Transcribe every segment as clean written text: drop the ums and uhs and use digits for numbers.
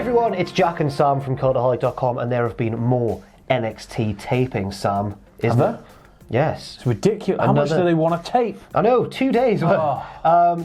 everyone, it's Jack and Sam from Cultaholic.com, and there have been more NXT tapings, Sam. Isn't there? Yes. It's ridiculous. How much do they want to tape? I know, 2 days.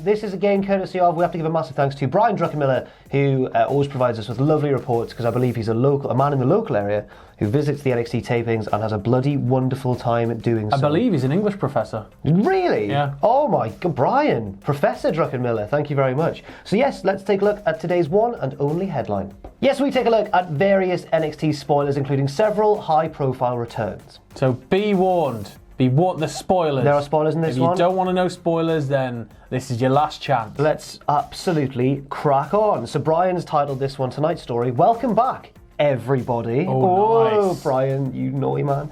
This is again courtesy of, we have to give a massive thanks to Brian Druckenmiller, who always provides us with lovely reports, because I believe he's a man in the local area who visits the NXT tapings and has a bloody wonderful time doing so. I believe he's an English professor. Really? Yeah. Oh my God, Brian, Professor Druckenmiller, thank you very much. So yes, let's take a look at today's one and only headline. Yes, we take a look at various NXT spoilers, including several high-profile returns. So be warned. Be warned, the spoilers. There are spoilers in this one. If you don't want to know spoilers, then this is your last chance. Let's absolutely crack on. So Brian's titled this one, tonight's story, Welcome Back, Everybody. Oh, nice. Brian, you naughty man.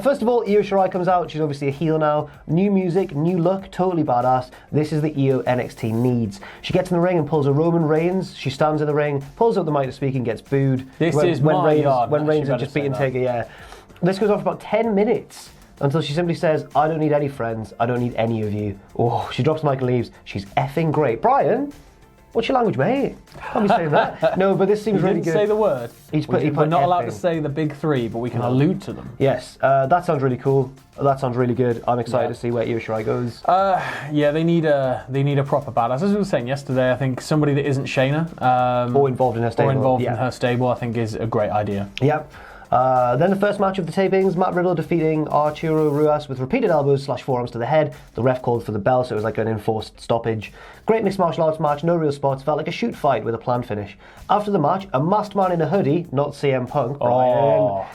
First of all, Io Shirai comes out. She's obviously a heel now. New music, new look, totally badass. This is the Io NXT needs. She gets in the ring and pulls a Roman Reigns. She stands in the ring, pulls up the mic to speak and gets booed. This is my yard. When Reigns had just beaten Taker, yeah. This goes on for about 10 minutes. Until she simply says, I don't need any friends, I don't need any of you. Oh, she drops the mic and leaves. She's effing great. Brian, what's your language, mate? Can't be saying that. No, but this seems really good. He didn't say the word. We're not allowed to say the big three, but we can allude to them. Yes, that sounds really cool. That sounds really good. I'm excited to see where Io Shirai goes. Yeah, they need a proper badass. As we were saying yesterday, I think somebody that isn't Shayna or involved in her stable. I think is a great idea. Yep. Then the first match of the tapings, Matt Riddle defeating Arturo Ruas with repeated elbows / forearms to the head. The ref called for the bell, so it was like an enforced stoppage. Great mixed martial arts match, no real spots, felt like a shoot fight with a planned finish. After the match, a masked man in a hoodie, not CM Punk, Brian,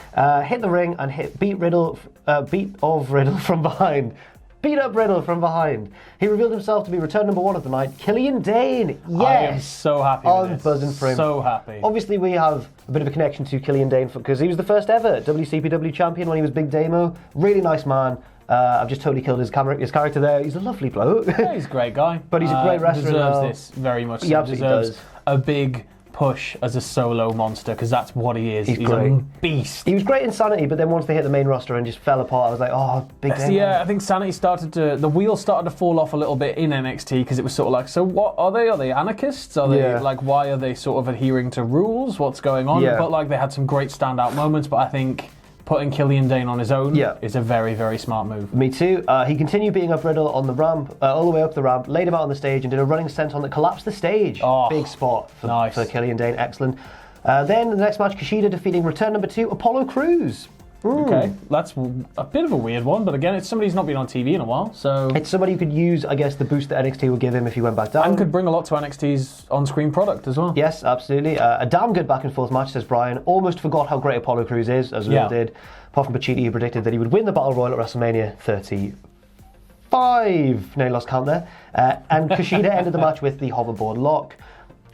hit the ring and beat Riddle from behind. Beat up Riddle from behind. He revealed himself to be return number 1 of the night, Killian Dane. Yes! I am so happy with this. I'm buzzing for him. So happy. Obviously, we have a bit of a connection to Killian Dane because he was the first ever WCPW champion when he was Big Damo. Really nice man. I've just totally killed his character there. He's a lovely bloke. Yeah, he's a great guy. But he's a great wrestler. Deserves this very much. He absolutely deserves a big push as a solo monster, because that's what he is. He's great. A beast. He was great in Sanity, but then once they hit the main roster and just fell apart, I was like, oh, Big Damo. Yeah, I think Sanity the wheels started to fall off a little bit in NXT, because it was sort of like, so what are they? Are they anarchists? Are they like, why are they sort of adhering to rules? What's going on? Yeah. But like, they had some great standout moments, but I think putting Killian Dane on his own is a very, very smart move. Me too. He continued beating up Riddle on the ramp, all the way up the ramp, laid him out on the stage and did a running senton that collapsed the stage. Oh, big spot for Killian Dane. Excellent. Then the next match, Kushida defeating return number 2, Apollo Crews. Okay, that's a bit of a weird one, but again, it's somebody who's not been on TV in a while, so... It's somebody who could use, I guess, the boost that NXT would give him if he went back down. And could bring a lot to NXT's on-screen product as well. Yes, absolutely. A damn good back-and-forth match, says Brian. Almost forgot how great Apollo Crews is, as we all did. Apart from Pacitti, who predicted that he would win the Battle Royal at WrestleMania 35. No, lost count there. And Kushida ended the match with the hoverboard lock.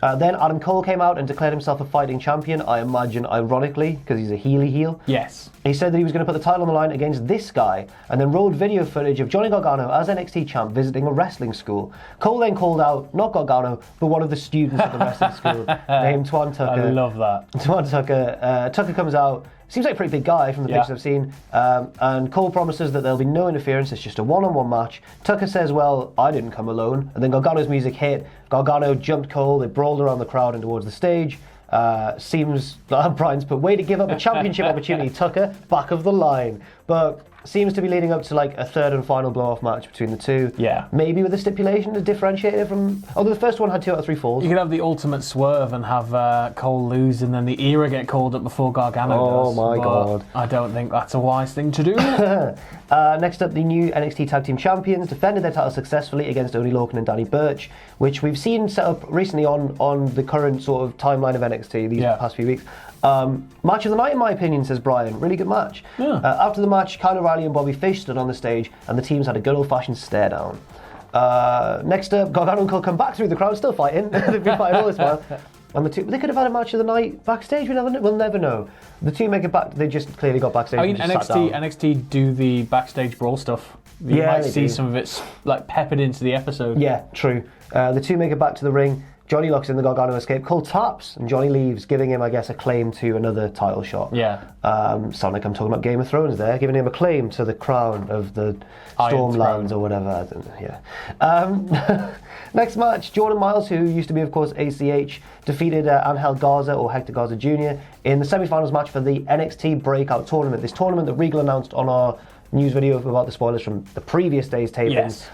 Then Adam Cole came out and declared himself a fighting champion, I imagine ironically, because he's a heel. Yes. He said that he was going to put the title on the line against this guy, and then rolled video footage of Johnny Gargano as NXT champ visiting a wrestling school. Cole then called out, not Gargano, but one of the students at the wrestling school, named Twan Tucker. I love that. Twan Tucker. Tucker comes out. Seems like a pretty big guy from the pictures I've seen. And Cole promises that there'll be no interference, it's just a one-on-one match. Tucker says, well, I didn't come alone. And then Gargano's music hit. Gargano jumped Cole, they brawled around the crowd and towards the stage. Seems like Brian's put way to give up a championship opportunity. Tucker, back of the line. But seems to be leading up to like a third and final blow-off match between the two. Yeah. Maybe with a stipulation to differentiate it from... Although the first one had 2 out of 3 falls. You could have the ultimate swerve and have Cole lose and then the era get called up before Gargano does. Oh my God. I don't think that's a wise thing to do. Next up, the new NXT Tag Team Champions defended their title successfully against Oney Lorcan and Danny Burch, which we've seen set up recently on the current sort of timeline of NXT these past few weeks. Match of the night, in my opinion, says Brian. Really good match. After the match, Kyle O'Reilly and Bobby Fish stood on the stage, and the teams had a good old-fashioned stare down. Next up, Gargano and Cole come back through the crowd, still fighting. They've been fighting all this while. And they could have had a match of the night backstage. We'll never know. The two make it back. They just clearly got backstage. I mean, NXT do the backstage brawl stuff. You might see some of it like peppered into the episode. Yeah, true. The two make it back to the ring. Johnny locks in the Gargano escape. Cole taps, and Johnny leaves, giving him, I guess, a claim to another title shot. Yeah. Sound like I'm talking about Game of Thrones there, giving him a claim to the crown of the Stormlands or whatever. I don't know, yeah. Next match, Jordan Miles, who used to be, of course, ACH, defeated Angel Garza or Hector Garza Jr. in the semi-finals match for the NXT Breakout Tournament. This tournament that Regal announced on our news video about the spoilers from the previous day's tapings. Yes.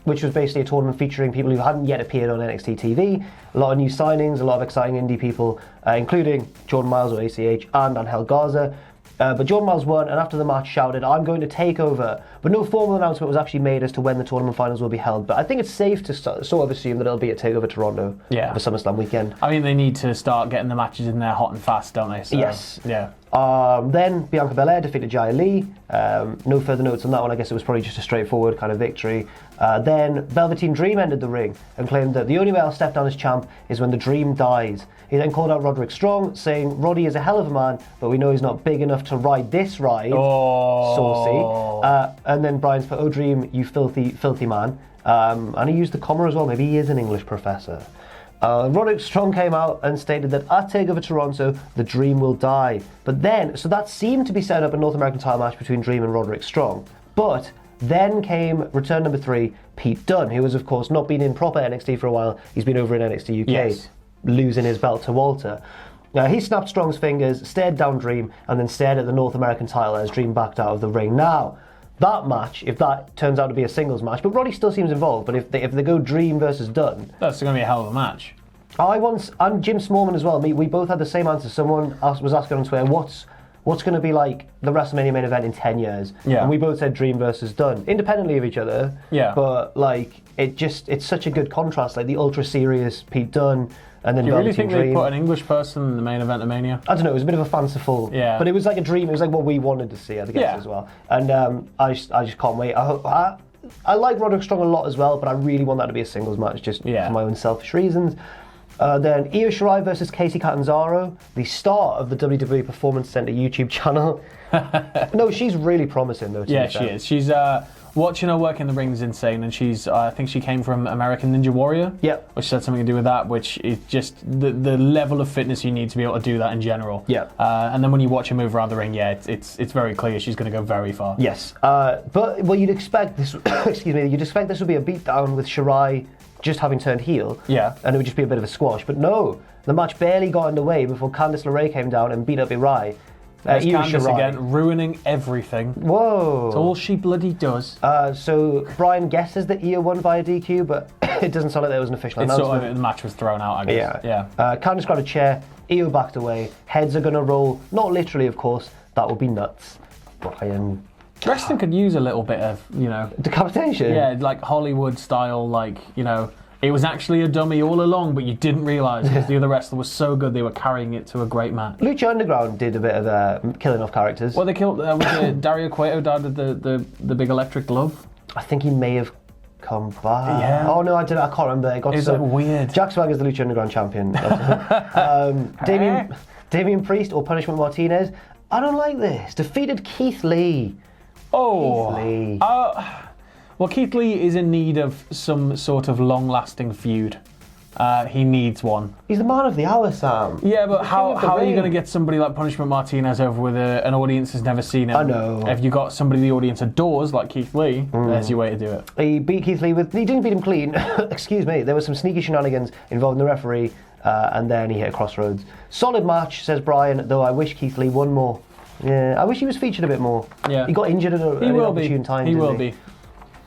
Which was basically a tournament featuring people who hadn't yet appeared on NXT TV. A lot of new signings, a lot of exciting indie people, including Jordan Miles or ACH and Angel Garza. But Jordan Miles won, and after the match shouted, "I'm going to take over." But no formal announcement was actually made as to when the tournament finals will be held. But I think it's safe to sort of assume that it'll be at TakeOver Toronto for SummerSlam weekend. I mean, they need to start getting the matches in there hot and fast, don't they? So, yes. Yeah. Then Bianca Belair defeated Jia Lee. No further notes on that one. I guess it was probably just a straightforward kind of victory. Then Velveteen Dream entered the ring and claimed that the only way I'll step down as champ is when the Dream dies. He then called out Roderick Strong, saying Roddy is a hell of a man, but we know he's not big enough to ride this ride. Saucy. And then Brian's put, "Oh Dream, you filthy man." And he used the comma as well. Maybe he is an English professor. Roderick Strong came out and stated that at TakeOver Toronto, the Dream will die. But then, so that seemed to be set up a North American title match between Dream and Roderick Strong. But then came return number 3, Pete Dunne, who has, of course, not been in proper NXT for a while. He's been over in NXT UK, losing his belt to Walter. Now, he snapped Strong's fingers, stared down Dream, and then stared at the North American title as Dream backed out of the ring. Now, that match, if that turns out to be a singles match, but Roddy still seems involved, but if they go Dream versus Dunne... That's going to be a hell of a match. And Jim Smallman as well, we both had the same answer. Someone was asking on Twitter, what's going to be like the WrestleMania main event in 10 years? Yeah. And we both said Dream versus Dunne, independently of each other. Yeah. But, like, it's such a good contrast, like the ultra-serious Pete Dunne, and then Do you really think Dream. they put an English person in the main event of Mania? I don't know, it was a bit of a fanciful, but it was like a dream, it was like what we wanted to see, I guess, as well. And I just can't wait. I like Roderick Strong a lot as well, but I really want that to be a singles match, just for my own selfish reasons. Then Io Shirai versus Kacy Catanzaro, the star of the WWE Performance Center YouTube channel. No, she's really promising though. Yeah, she is. She's watching her work in the ring is insane, and she's I think she came from American Ninja Warrior. Yep. Which had something to do with that, which is just the level of fitness you need to be able to do that in general. Yeah. And then when you watch her move around the ring, it's very clear she's going to go very far. Yes. But you'd expect this. Excuse me. You'd expect this would be a beatdown with Shirai just having turned heel. Yeah. And it would just be a bit of a squash. But no, the match barely got underway before Candice LeRae came down and beat up Irai. There's Candice again, ruining everything. Whoa. It's all she bloody does. So Brian guesses that Io won via DQ, but it doesn't sound like there was an official announcement. Sort of, the match was thrown out, I guess. Yeah. Candice grabbed a chair, Io backed away, heads are going to roll. Not literally, of course. That would be nuts. Brian... Wrestling could use a little bit of, decapitation? Yeah, like Hollywood style, it was actually a dummy all along, but you didn't realise because the other wrestler was so good they were carrying it to a great match. Lucha Underground did a bit of killing off characters. Well, they killed, was it Dario Cueto died with the big electric glove? I think he may have come back. Yeah. Oh no, I can't remember. It was weird. Jack Swagger's the Lucha Underground champion. Damian Priest or Punishment Martinez. I don't like this. Defeated Keith Lee. Oh. Keith Lee. Well, Keith Lee is in need of some sort of long-lasting feud. He needs one. He's the man of the hour, Sam. Yeah, but how are you going to get somebody like Punishment Martinez over with an audience has never seen him? I know. If you got somebody the audience adores, like Keith Lee, there's your way to do it. He beat Keith Lee he didn't beat him clean. Excuse me. There were some sneaky shenanigans involving the referee, and then he hit a crossroads. Solid match, says Brian, though I wish Keith Lee won more. Yeah, I wish he was featured a bit more. Yeah. He got injured at an opportune time. He will be.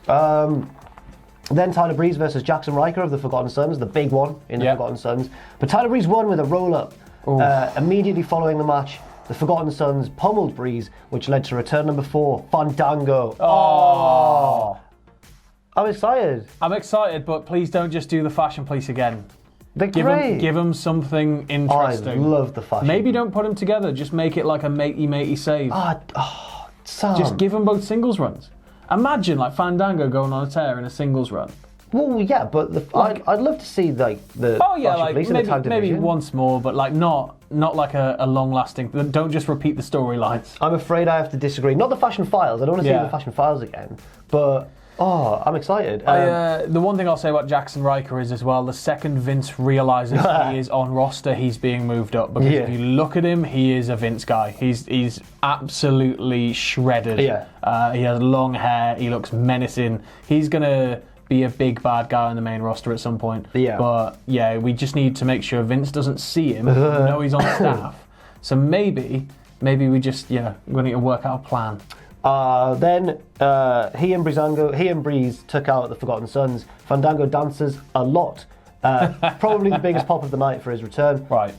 Then Tyler Breeze versus Jackson Riker of the Forgotten Sons, the big one in the Forgotten Sons. But Tyler Breeze won with a roll-up. Immediately following the match, the Forgotten Sons pummeled Breeze, which led to return number 4, Fandango. Oh! I'm excited. But please don't just do the fashion police again. They're great. Give them something interesting. I love the fashion. Maybe don't put them together. Just make it like a matey save. Sam. Just give them both singles runs. Imagine like Fandango going on a tear in a singles run. Well, yeah, but I'd love to see the fashion police in the tag division. Maybe once more, but not like a long-lasting. Don't just repeat the storylines. I'm afraid I have to disagree. Not the Fashion Files. I don't want to see the Fashion Files again, but. Oh, I'm excited. The one thing I'll say about Jackson Riker is as well, the second Vince realises he is on roster, he's being moved up. Because if you look at him, he is a Vince guy. He's absolutely shredded. Yeah. He has long hair. He looks menacing. He's going to be a big bad guy on the main roster at some point. Yeah. But yeah, we just need to make sure Vince doesn't see him. Know he's on staff. So maybe we just, we need to work out a plan. Then he and Breeze took out the Forgotten Sons. Fandango dances a lot. Probably the biggest pop of the night for his return. Right.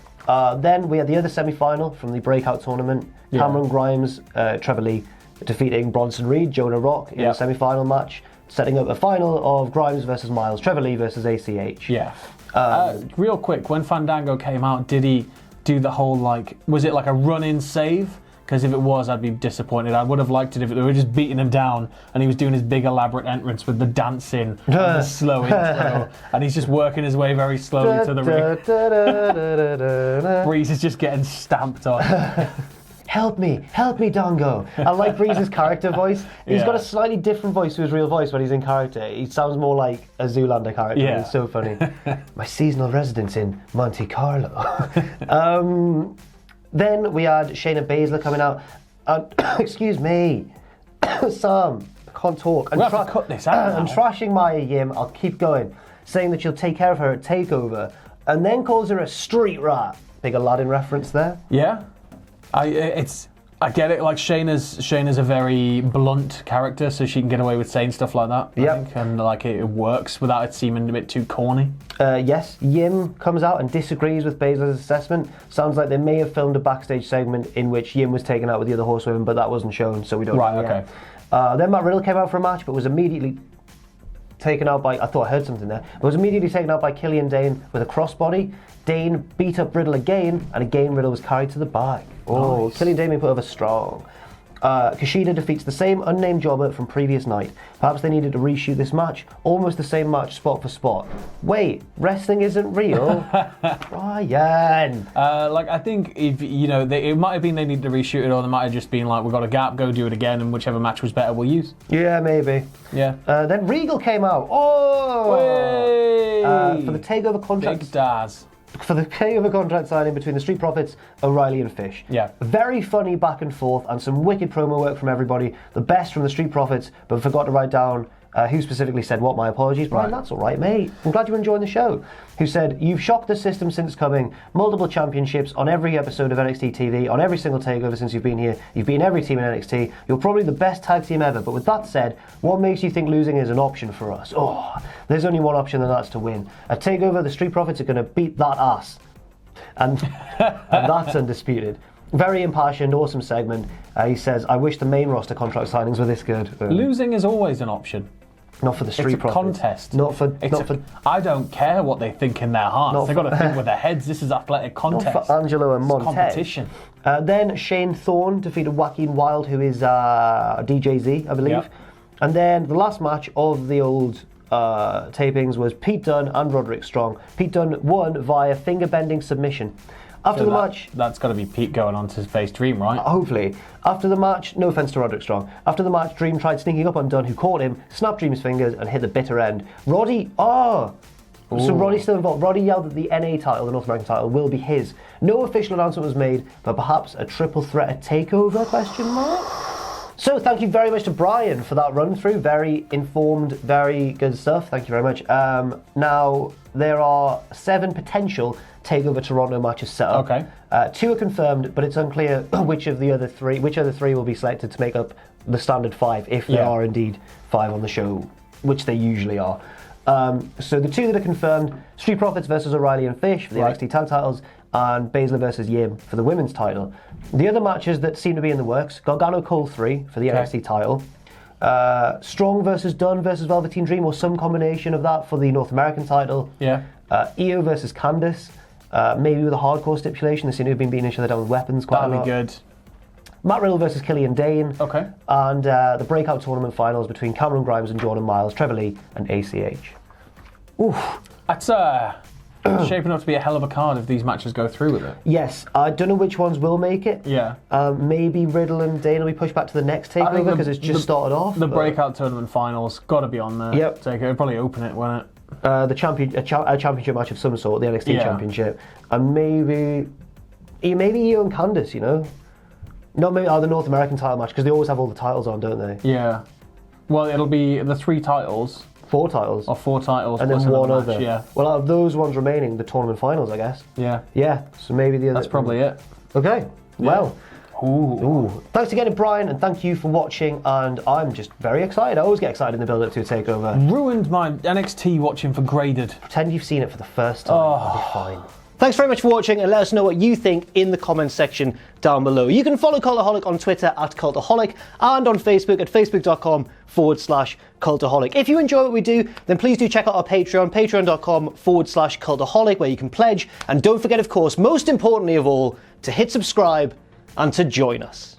Then we had the other semi-final from the breakout tournament. Yeah. Cameron Grimes, Trevor Lee defeating Bronson Reed, Jonah Rock in a semi-final match, setting up a final of Grimes versus Miles, Trevor Lee versus ACH. Yeah. Real quick, when Fandango came out, did he do the whole, was it like a run-in save? Because if it was, I'd be disappointed. I would have liked it if they were just beating him down and he was doing his big elaborate entrance with the dancing and the slow intro, and he's just working his way very slowly to the ring. Breeze is just getting stamped on. Help me, Dongo. I like Breeze's character voice. He's got a slightly different voice to his real voice when he's in character. He sounds more like a Zoolander character. Yeah. It's so funny. My seasonal residence in Monte Carlo. Then we had Shayna Baszler coming out. Excuse me, Sam, I can't talk. We'll have to cut this out. I'm trashing Maya Yim. I'll keep going, saying that she'll take care of her at TakeOver, and then calls her a street rat. Big Aladdin reference there. Yeah. I get it. Like Shayna's a very blunt character, so she can get away with saying stuff like that. I think, and it works without it seeming a bit too corny. Yes, Yim comes out and disagrees with Baszler's assessment. Sounds like they may have filmed a backstage segment in which Yim was taken out with the other horsewomen, but that wasn't shown, so we don't know. Right. Okay. Then Matt Riddle came out for a match, but was immediately taken out by. I thought I heard something there. But was immediately taken out by Killian Dane with a crossbody. Dane beat up Riddle again, and again Riddle was carried to the back. Oh, nice. Killian Dane being put over strong. Kushida defeats the same unnamed jobber from previous night. Perhaps they needed to reshoot this match. Almost the same match, spot for spot. Wait, wrestling isn't real? Ryan! I think if it might have been they needed to reshoot it, or they might have just been like, we've got a gap, go do it again, and whichever match was better we'll use. Yeah, maybe. Yeah. Then Regal came out. Oh! For the TakeOver contract. Big Daz. For the TakeOver contract signing between the Street Profits, O'Reilly and Fish. Yeah. Very funny back and forth and some wicked promo work from everybody. The best from the Street Profits, but forgot to write down who specifically said what. My apologies. Brian, that's all right, mate. I'm glad you're enjoying the show. Who said, you've shocked the system since coming. Multiple championships on every episode of NXT TV, on every single TakeOver since you've been here. You've been every team in NXT. You're probably the best tag team ever. But with that said, what makes you think losing is an option for us? Oh, there's only one option, and that's to win. At TakeOver, the Street Profits are going to beat that ass. And that's undisputed. Very impassioned, awesome segment. He says, I wish the main roster contract signings were this good. Losing is always an option. Not for the Street Profits. It's a contest. I don't care what they think in their hearts. They've got to think with their heads. This is athletic contest. Not for Angelo and Montez. Competition. Then Shane Thorne defeated Joaquin Wilde, who is DJZ, I believe. Yep. And then the last match of the old tapings was Pete Dunne and Roderick Strong. Pete Dunne won via finger-bending submission. After the match... That's got to be Pete going on to face Dream, right? Hopefully. After the match, no offence to Roderick Strong, after the match, Dream tried sneaking up on Dunne, who caught him, snapped Dream's fingers, and hit the bitter end. Roddy... So Roddy's still involved. Roddy yelled that the NA title, the North American title, will be his. No official announcement was made, but perhaps a triple threat at TakeOver, question mark? So thank you very much to Brian for that run through. Very informed, very good stuff. Thank you very much. Now, there are 7 potential TakeOver Toronto matches set up. Okay. 2 are confirmed, but it's unclear which other three will be selected to make up the standard 5, if there are indeed 5 on the show, which they usually are. So the 2 that are confirmed, Street Profits versus O'Reilly and Fish for the NXT tag titles, and Baszler versus Yim for the women's title. The other matches that seem to be in the works, Gargano Cole 3 for the NXT title, Strong versus Dunne versus Velveteen Dream, or some combination of that for the North American title. Yeah. Io versus Candice, maybe with a hardcore stipulation. They seem to have been beating each other down with weapons quite a lot. That'd be good. Matt Riddle versus Killian Dane. Okay. And the breakout tournament finals between Cameron Grimes and Jordan Miles, Trevor Lee and ACH. Oof. That's shaping up to be a hell of a card if these matches go through with it. Yes, I don't know which ones will make it. Yeah. Maybe Riddle and Dane will be pushed back to the next takeover because it's just started off. The breakout tournament finals got to be on there. Yep. It'll probably open it, won't it? The a championship match of some sort, the NXT championship, and maybe Io and Candice, you know. Not maybe the North American title match because they always have all the titles on, don't they? Yeah. Well, it'll be the 3 titles. 4 titles. Or 4 titles. And then one other. Match, yeah. Well, out of those ones remaining, the tournament finals, I guess. Yeah. Yeah, so maybe the other... That's probably it. Okay, well... Ooh. Thanks again to Brian, and thank you for watching, and I'm just very excited. I always get excited in the build-up to a takeover. Ruined my NXT watching for graded. Pretend you've seen it for the first time. It'll be fine. Thanks very much for watching, and let us know what you think in the comments section down below. You can follow Cultaholic on Twitter @Cultaholic and on Facebook at facebook.com/Cultaholic. If you enjoy what we do, then please do check out our Patreon, patreon.com/Cultaholic, where you can pledge. And don't forget, of course, most importantly of all, to hit subscribe and to join us.